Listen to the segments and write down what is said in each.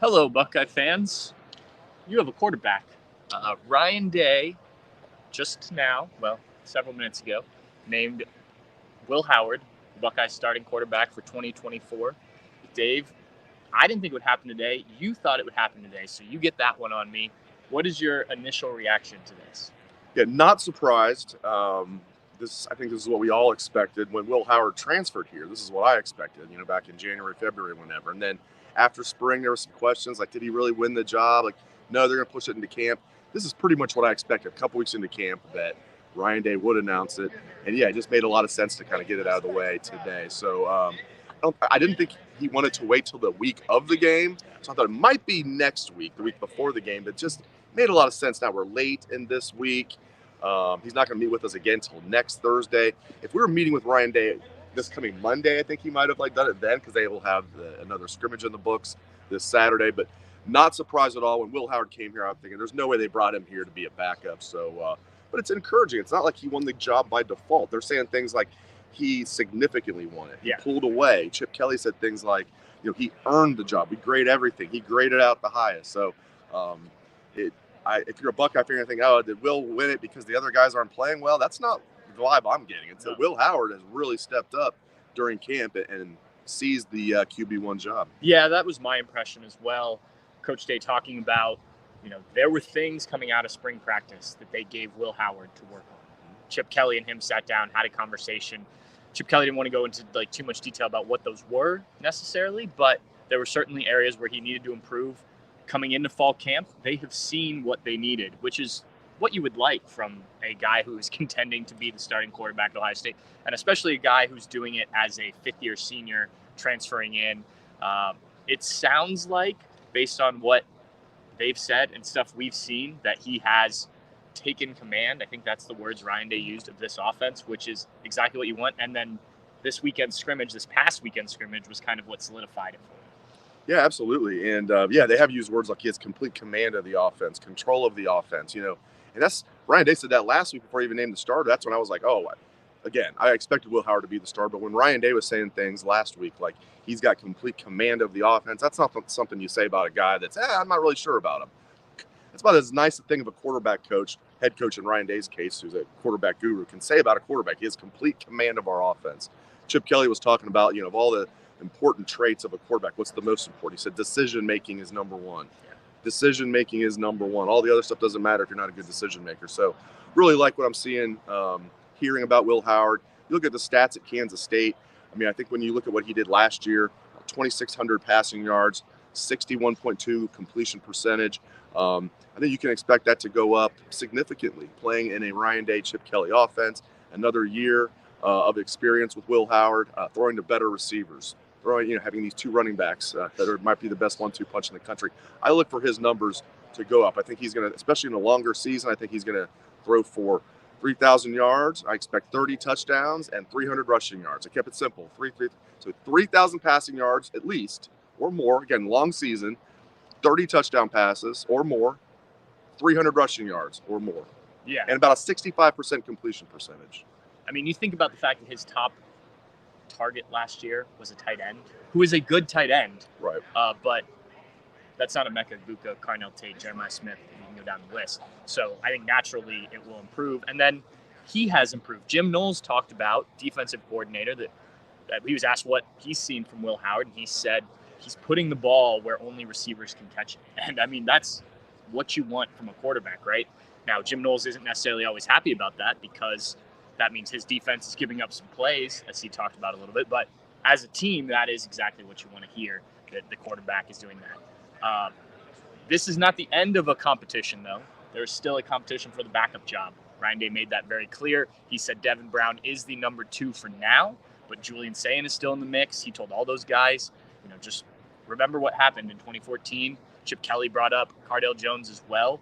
Hello, Buckeye fans. You have a quarterback. Ryan Day, just now, well, several minutes ago, named Will Howard, Buckeye starting quarterback for 2024. Dave, I didn't think it would happen today. You thought it would happen today, so you get that one on me. What is your initial reaction to this? Yeah, not surprised. I think this is what we all expected when Will Howard transferred here. This is what I expected, back in January, February, whenever. And then after spring, there were some questions like, did he really win the job? Like, no, they're going to push it into camp. This is pretty much what I expected. A couple weeks into camp that Ryan Day would announce it. And yeah, it just made a lot of sense to kind of get it out of the way today. So I didn't think he wanted to wait till the week of the game. So I thought it might be next week, the week before the game, but just made a lot of sense. Now we're late in this week. He's not going to meet with us again until next Thursday. If we were meeting with Ryan Day this coming Monday, I think he might have done it then because they will have another scrimmage in the books this Saturday. But not surprised at all when Will Howard came here. I'm thinking there's no way they brought him here to be a backup. So, but it's encouraging. It's not like he won the job by default. They're saying things like he significantly won it. He pulled away. Chip Kelly said things like, he earned the job. We grade everything. He graded out the highest. So, if you're a Buckeye fan, you think, did Will win it because the other guys aren't playing well? That's not the vibe I'm getting. It's that Will Howard has really stepped up during camp and seized the QB1 job. Yeah, that was my impression as well. Coach Day talking about, there were things coming out of spring practice that they gave Will Howard to work on. Chip Kelly and him sat down, had a conversation. Chip Kelly didn't want to go into too much detail about what those were necessarily, but there were certainly areas where he needed to improve. Coming into fall camp, they have seen what they needed, which is what you would like from a guy who is contending to be the starting quarterback at Ohio State, and especially a guy who's doing it as a fifth-year senior transferring in. It sounds like, based on what they've said and stuff we've seen, that he has taken command. I think that's the words Ryan Day used of this offense, which is exactly what you want. And then this past weekend scrimmage was kind of what solidified it for him. Yeah, absolutely. And they have used words like he has complete command of the offense, control of the offense, and that's Ryan Day said that last week before he even named the starter. That's when I was like, again, I expected Will Howard to be the starter. But when Ryan Day was saying things last week, like he's got complete command of the offense, that's not something you say about a guy that's, I'm not really sure about him. It's about as nice a thing of a quarterback coach, head coach in Ryan Day's case, who's a quarterback guru, can say about a quarterback. He has complete command of our offense. Chip Kelly was talking about, of all the important traits of a quarterback, what's the most important? He said decision making is number one. Decision making is number one. All the other stuff doesn't matter if you're not a good decision maker. So really like what I'm seeing, hearing about Will Howard. You look at the stats at Kansas State. I think when you look at what he did last year, 2,600 passing yards, 61.2 completion percentage. I think you can expect that to go up significantly playing in a Ryan Day, Chip Kelly offense. Another year of experience with Will Howard, throwing to better receivers. Having these two running backs that might be the best 1-2 punch in the country. I look for his numbers to go up. I think he's going to, especially in a longer season, I think he's going to throw for 3,000 yards. I expect 30 touchdowns and 300 rushing yards. I kept it simple. So 3,000 passing yards at least or more. Again, long season, 30 touchdown passes or more, 300 rushing yards or more. Yeah. And about a 65% completion percentage. You think about the fact that his top target last year was a tight end who is a good tight end, right? But that's not Emeka Egbuka, Carnell Tate, Jeremiah Smith. You can go down the list. So I think naturally it will improve, and then he has improved. Jim Knowles talked about, defensive coordinator, that he was asked what he's seen from Will Howard, and he said he's putting the ball where only receivers can catch it. And that's what you want from a quarterback, right? Now Jim Knowles isn't necessarily always happy about that because that means his defense is giving up some plays, as he talked about a little bit. But as a team, that is exactly what you want to hear, that the quarterback is doing that. This is not the end of a competition, though. There's still a competition for the backup job. Ryan Day made that very clear. He said Devin Brown is the number 2 for now, but Julian Sayin is still in the mix. He told all those guys, just remember what happened in 2014. Chip Kelly brought up Cardale Jones as well.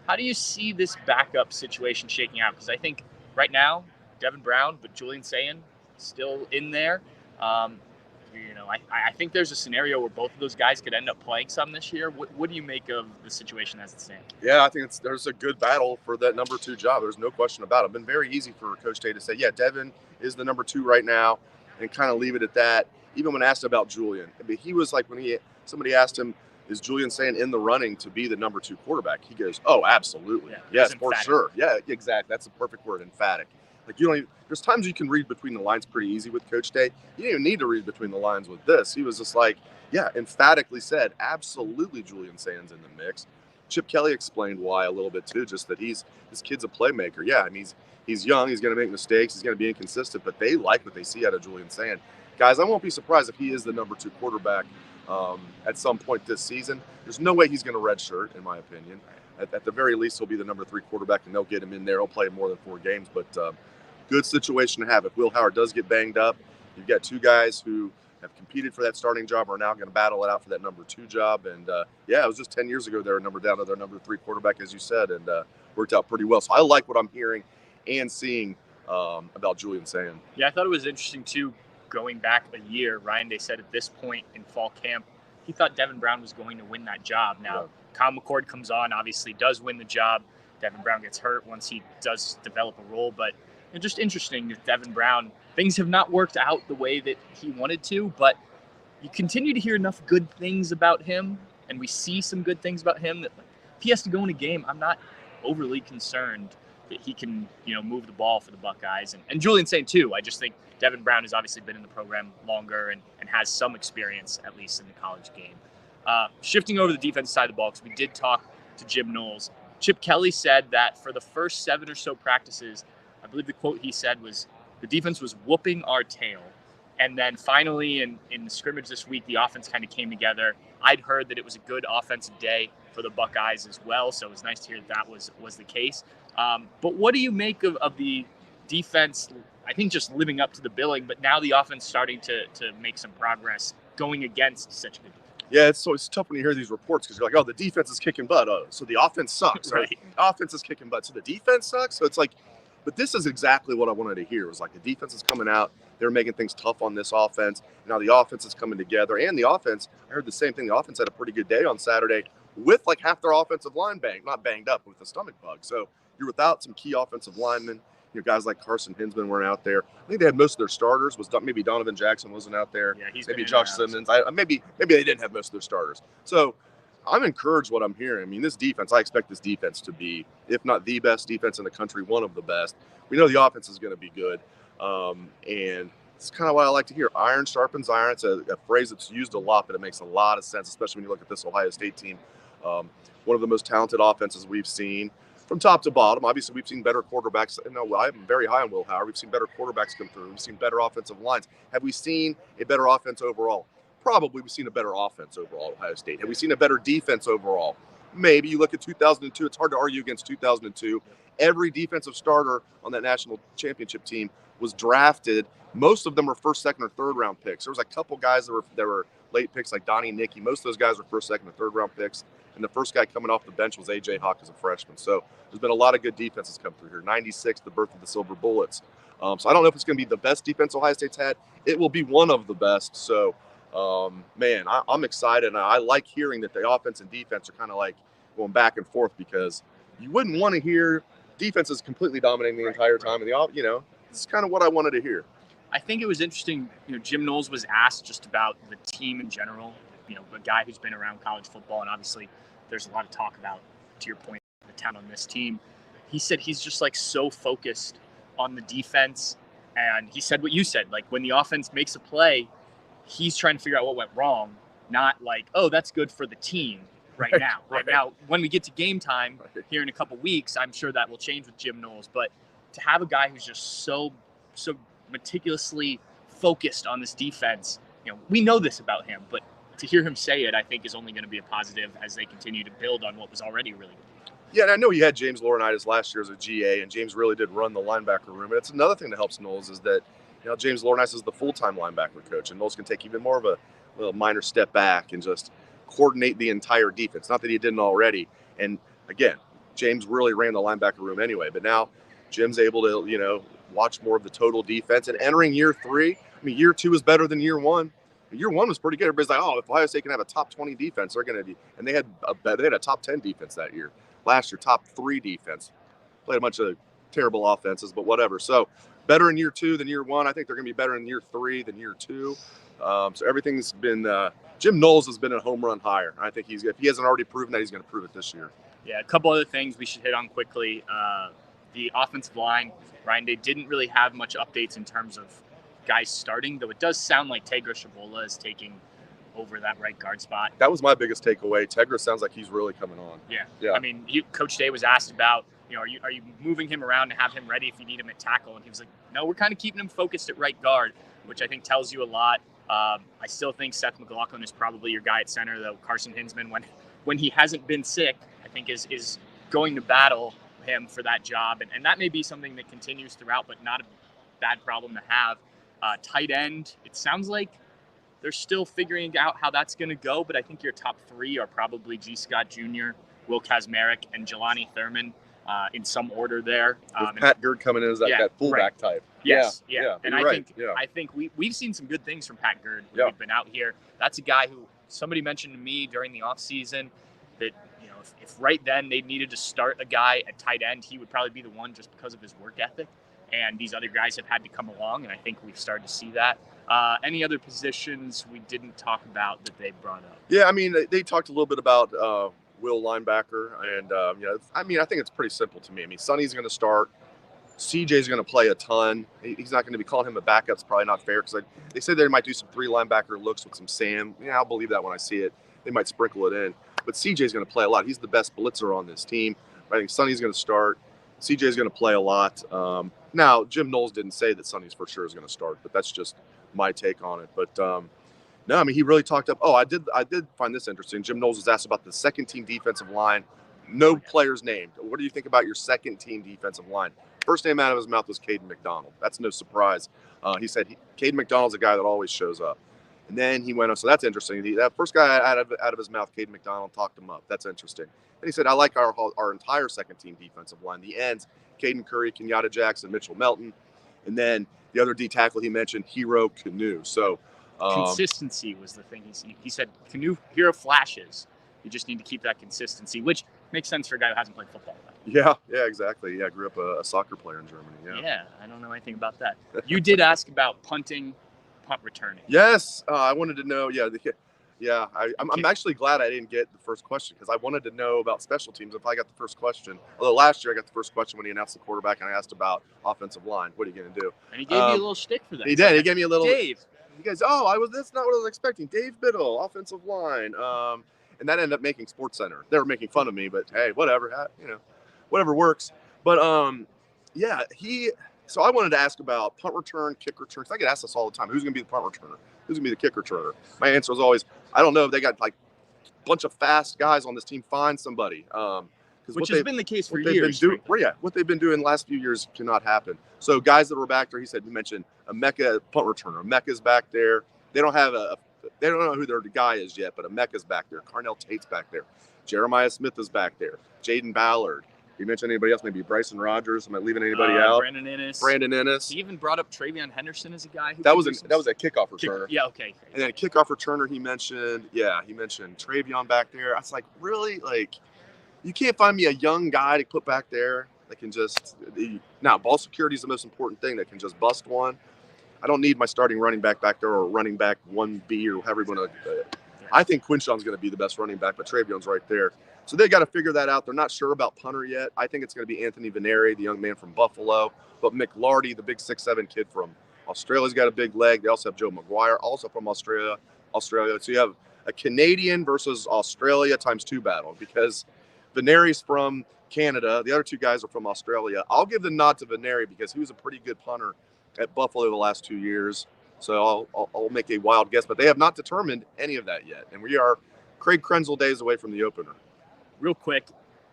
How do you see this backup situation shaking out? Because I think right now, Devin Brown, but Julian Sayin still in there. I think there's a scenario where both of those guys could end up playing some this year. What do you make of the situation as it stands? Yeah, I think there's a good battle for that number 2 job. There's no question about it. It's been very easy for Coach Day to say, Devin is the number 2 right now and kind of leave it at that. Even when asked about Julian, he was like, when somebody asked him, is Julian saying in the running to be the number 2 quarterback? He goes, oh, absolutely. Yeah, yes, for sure. Yeah, exactly. That's the perfect word, emphatic. Like you don't even, there's times you can read between the lines pretty easy with Coach Day. You didn't even need to read between the lines with this. He was just like, yeah, emphatically said, absolutely Julian Sands in the mix. Chip Kelly explained why a little bit too, just that this kid's a playmaker. Yeah, I mean, he's young, he's going to make mistakes, he's going to be inconsistent, but they like what they see out of Julian Sands. Guys, I won't be surprised if he is the number 2 quarterback at some point this season. There's no way he's going to redshirt, in my opinion. At the very least, he'll be the number 3 quarterback, and they'll get him in there. He'll play more than 4 games, but good situation to have. If Will Howard does get banged up, you've got 2 guys who have competed for that starting job are now going to battle it out for that number 2 job. And yeah, it was just 10 years ago they were number down to their number 3 quarterback, as you said, and worked out pretty well. So I like what I'm hearing and seeing about Julian Sands. Yeah, I thought it was interesting too. Going back a year, Ryan Day said at this point in fall camp, he thought Devin Brown was going to win that job. Now, Kyle McCord comes on, obviously does win the job. Devin Brown gets hurt once he does develop a role, but it's just interesting that Devin Brown, things have not worked out the way that he wanted to, but you continue to hear enough good things about him, and we see some good things about him that if he has to go in a game, I'm not overly concerned that he can, move the ball for the Buckeyes. And Julian Saint too. I just think Devin Brown has obviously been in the program longer and has some experience, at least in the college game. Shifting over to the defense side of the ball, because we did talk to Jim Knowles. Chip Kelly said that for the first 7 or so practices, I believe the quote he said was, the defense was whooping our tail. And then finally in the scrimmage this week, the offense kind of came together. I'd heard that it was a good offensive day for the Buckeyes as well, so it was nice to hear that was the case. But what do you make of the defense, I think just living up to the billing, but now the offense starting to make some progress going against such a good defense? Yeah, it's tough when you hear these reports because you're like, oh, the defense is kicking butt. So the offense sucks. Right. The offense is kicking butt. So the defense sucks. So it's like, but this is exactly what I wanted to hear. It was like the defense is coming out. They're making things tough on this offense. Now the offense is coming together. And the offense, I heard the same thing. The offense had a pretty good day on Saturday with like half their offensive line not banged up, with a stomach bug. So you're without some key offensive linemen. Guys like Carson Hinsman weren't out there. I think they had most of their starters. Maybe Donovan Jackson wasn't out there. Yeah, maybe Josh Simmons. Maybe they didn't have most of their starters. So I'm encouraged what I'm hearing. I mean, this defense, I expect this defense to be, if not the best defense in the country, one of the best. We know the offense is going to be good. And it's kind of what I like to hear. Iron sharpens iron. It's a phrase that's used a lot, but it makes a lot of sense, especially when you look at this Ohio State team. One of the most talented offenses we've seen from top to bottom. Obviously, we've seen better quarterbacks. I'm very high on Will Howard. We've seen better quarterbacks come through. We've seen better offensive lines. Have we seen a better offense overall? Probably. We've seen a better offense overall at Ohio State. Have we seen a better defense overall? Maybe. You look at 2002. It's hard to argue against 2002. Every defensive starter on that national championship team was drafted. Most of them were first, second, or third round picks. There was a couple guys that were late picks, like Donnie Nicky. Most of those guys were first, second, or third round picks. And the first guy coming off the bench was A.J. Hawk as a freshman. So there's been a lot of good defenses come through here. 96, the birth of the Silver Bullets. So I don't know if it's going to be the best defense Ohio State's had. It will be one of the best. So, man, I'm excited. And I like hearing that the offense and defense are kind of like going back and forth, because you wouldn't want to hear defenses completely dominating the entire time. And this is kind of what I wanted to hear. I think it was interesting. Jim Knowles was asked just about the team in general. A guy who's been around college football, and obviously there's a lot of talk about, to your point, the talent on this team. He said he's just like so focused on the defense, and he said what you said, like when the offense makes a play, he's trying to figure out what went wrong, not like, oh, that's good for the team right now. Right now, when we get to game time here in a couple weeks, I'm sure that will change with Jim Knowles. But to have a guy who's just so meticulously focused on this defense, we know this about him, but to hear him say it, I think, is only going to be a positive as they continue to build on what was already really good. Yeah, and I know you had James Laurinaitis last year as a GA, and James really did run the linebacker room. And it's another thing that helps Knowles is that, James Laurinaitis is the full-time linebacker coach, and Knowles can take even more of a little minor step back and just coordinate the entire defense. Not that he didn't already. And again, James really ran the linebacker room anyway, but now Jim's able to, watch more of the total defense. And entering year 3, year 2 is better than year 1. Year 1 was pretty good. Everybody's like, oh, if Ohio State can have a top 20 defense, they're going to be. And they had a top 10 defense that year. Last year, top 3 defense. Played a bunch of terrible offenses, but whatever. So better in year 2 than year 1. I think they're going to be better in year 3 than year 2. So everything's been Jim Knowles has been a home run hire. I think if he hasn't already proven that, he's going to prove it this year. Yeah, a couple other things we should hit on quickly. The offensive line, Ryan, they didn't really have much updates in terms of guys starting, though it does sound like Tegra Shavola is taking over that right guard spot. That was my biggest takeaway. Tegra sounds like he's really coming on. Yeah. I mean, Coach Day was asked about, are you moving him around to have him ready if you need him at tackle? And he was like, no, we're kind of keeping him focused at right guard, which I think tells you a lot. I still think Seth McLaughlin is probably your guy at center, though Carson Hinsman, when he hasn't been sick, I think is going to battle him for that job. And that may be something that continues throughout, but not a bad problem to have. Tight end, it sounds like they're still figuring out how that's going to go, but I think your top three are probably G. Scott Jr., Will Kazmarek, and Jelani Thurman in some order there. With Pat Gerd coming in as that fullback type. Yes, yeah. And I think we've seen some good things from Pat Gerd when we've been out here. That's a guy who somebody mentioned to me during the offseason that, if right then they needed to start a guy at tight end, he would probably be the one just because of his work ethic. And these other guys have had to come along, and I think we've started to see that. Any other positions we didn't talk about that they brought up? Yeah, I mean, they talked a little bit about Will linebacker, and I think it's pretty simple to me. I mean, Sonny's going to start. CJ's going to play a ton. He's not going to be calling him a backup. It's probably not fair because they said they might do some 3 linebacker looks with some Sam. Yeah, I'll believe that when I see it. They might sprinkle it in. But CJ's going to play a lot. He's the best blitzer on this team. I think Sonny's going to start. CJ's going to play a lot. Now, Jim Knowles didn't say that Sonny's for sure is going to start, but that's just my take on it. But no, I mean, he really talked up. Oh, I did find this interesting. Jim Knowles was asked about the second team defensive line. No players named. What do you think about your second team defensive line? First name out of his mouth was Caden McDonald. That's no surprise. He said Caden McDonald's a guy that always shows up. And then he went on. So that's interesting. That first guy out of his mouth, Caden McDonald, talked him up. That's interesting. And he said, I like our entire second team defensive line. The ends, Caden Curry, Kenyatta Jackson, Mitchell Melton. And then the other D tackle he mentioned, Hero Canoe. So consistency was the thing. He said, Canoe, Hero flashes. You just need to keep that consistency, which makes sense for a guy who hasn't played football. Yeah, exactly. Yeah, I grew up a soccer player in Germany. Yeah, I don't know anything about that. You did ask about punt returning. Yes, I wanted to know. I'm actually glad I didn't get the first question because I wanted to know about special teams if I got the first question. Although last year I got the first question when he announced the quarterback and I asked about offensive line. What are you going to do? And he gave you a little shtick for that. He did. He gave me a little. Dave. You guys, that's not what I was expecting. Dave Biddle, offensive line. And that ended up making SportsCenter. They were making fun of me, but hey, whatever. Whatever works. But So I wanted to ask about punt return, kick return. I get asked this all the time. Who's going to be the punt returner? Who's going to be the kick returner? My answer was always, I don't know. If they got like a bunch of fast guys on this team, find somebody. Which has been the case for years. What they've been doing the last few years cannot happen. So guys that were back there, he mentioned a Mecca punt returner. Mecca's back there. They don't know who their guy is yet, but a Mecca's back there. Carnell Tate's back there. Jeremiah Smith is back there. Jaden Ballard. You mentioned anybody else? Maybe Bryson Rogers. Am I leaving anybody out? Brandon Ennis. He even brought up Travion Henderson as a guy. That was a kickoff returner. Okay. And then a kickoff returner he mentioned Travion back there. I was like, really? Like, you can't find me a young guy to put back there that can just – now, ball security is the most important thing that can just bust one. I don't need my starting running back there or running back 1B or however you want to I think Quinshon's going to be the best running back, but Travion's right there. So they got to figure that out. They're not sure about punter yet. I think it's going to be Anthony Veneri, the young man from Buffalo. But McLarty, the big 6'7" kid from Australia's got a big leg. They also have Joe McGuire, also from Australia. So you have a Canadian versus Australia ×2 battle because Veneri's from Canada. The other two guys are from Australia. I'll give the nod to Veneri because he was a pretty good punter at Buffalo the last 2 years. So I'll make a wild guess, but they have not determined any of that yet. And we are Craig Krenzel days away from the opener. Real quick,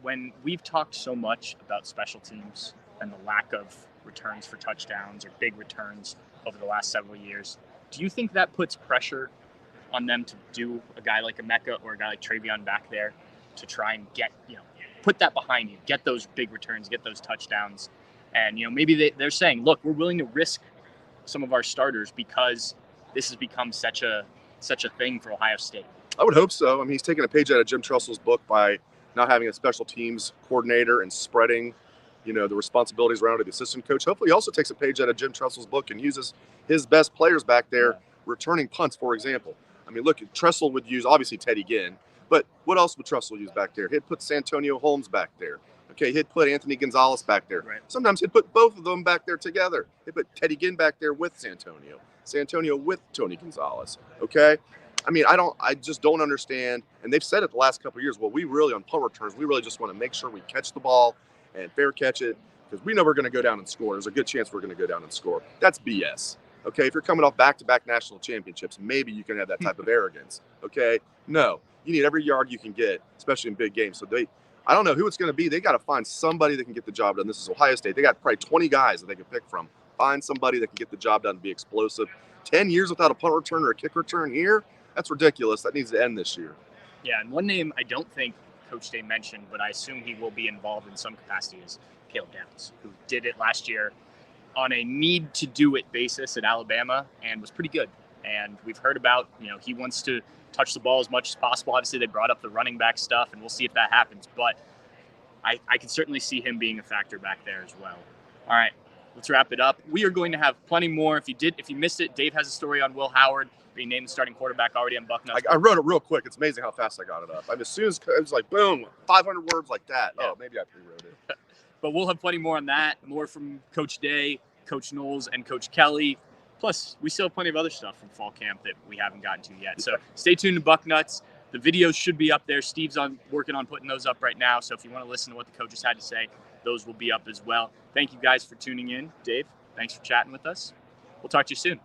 when we've talked so much about special teams and the lack of returns for touchdowns or big returns over the last several years, do you think that puts pressure on them to do a guy like a Mecca or a guy like Travion back there to try and get, put that behind you, get those big returns, get those touchdowns? And, maybe they're saying, look, we're willing to risk some of our starters because this has become such a thing for Ohio State. I would hope so. I mean, he's taking a page out of Jim Tressel's book by not having a special teams coordinator and spreading, the responsibilities around to the assistant coach. Hopefully he also takes a page out of Jim Tressel's book and uses his best players back there returning punts, for example. I mean, look, Tressel would use obviously Teddy Ginn, but what else would Tressel use back there? He'd put Santonio Holmes back there. Okay, he'd put Anthony Gonzalez back there. Right. Sometimes he'd put both of them back there together. He'd put Teddy Ginn back there with Santonio with Tony Gonzalez. Okay, I mean, I just don't understand. And they've said it the last couple of years. Well, we really on punt returns, we really just want to make sure we catch the ball and fair catch it because we know we're going to go down and score. There's a good chance we're going to go down and score. That's BS. Okay, if you're coming off back-to-back national championships, maybe you can have that type of arrogance. Okay, no, you need every yard you can get, especially in big games. So I don't know who it's going to be. They got to find somebody that can get the job done. This is Ohio State. They got probably 20 guys that they can pick from. Find somebody that can get the job done and be explosive. 10 years without a punt return or a kick return here? That's ridiculous. That needs to end this year. Yeah, and one name I don't think Coach Day mentioned, but I assume he will be involved in some capacity is Caleb Downs, who did it last year on a need-to-do-it basis at Alabama and was pretty good. And we've heard about, he wants to touch the ball as much as possible. Obviously, they brought up the running back stuff, and we'll see if that happens. But I can certainly see him being a factor back there as well. All right, let's wrap it up. We are going to have plenty more. If you missed it, Dave has a story on Will Howard being named the starting quarterback already on Bucknuts. I wrote it real quick. It's amazing how fast I got it up. I mean, as soon as it was like, boom, 500 words like that. Yeah. Oh, maybe I pre-wrote it. But we'll have plenty more on that, more from Coach Day, Coach Knowles, and Coach Kelly. Plus, we still have plenty of other stuff from fall camp that we haven't gotten to yet. So stay tuned to Bucknuts. The videos should be up there. Steve's working on putting those up right now. So if you want to listen to what the coaches had to say, those will be up as well. Thank you guys for tuning in. Dave, thanks for chatting with us. We'll talk to you soon.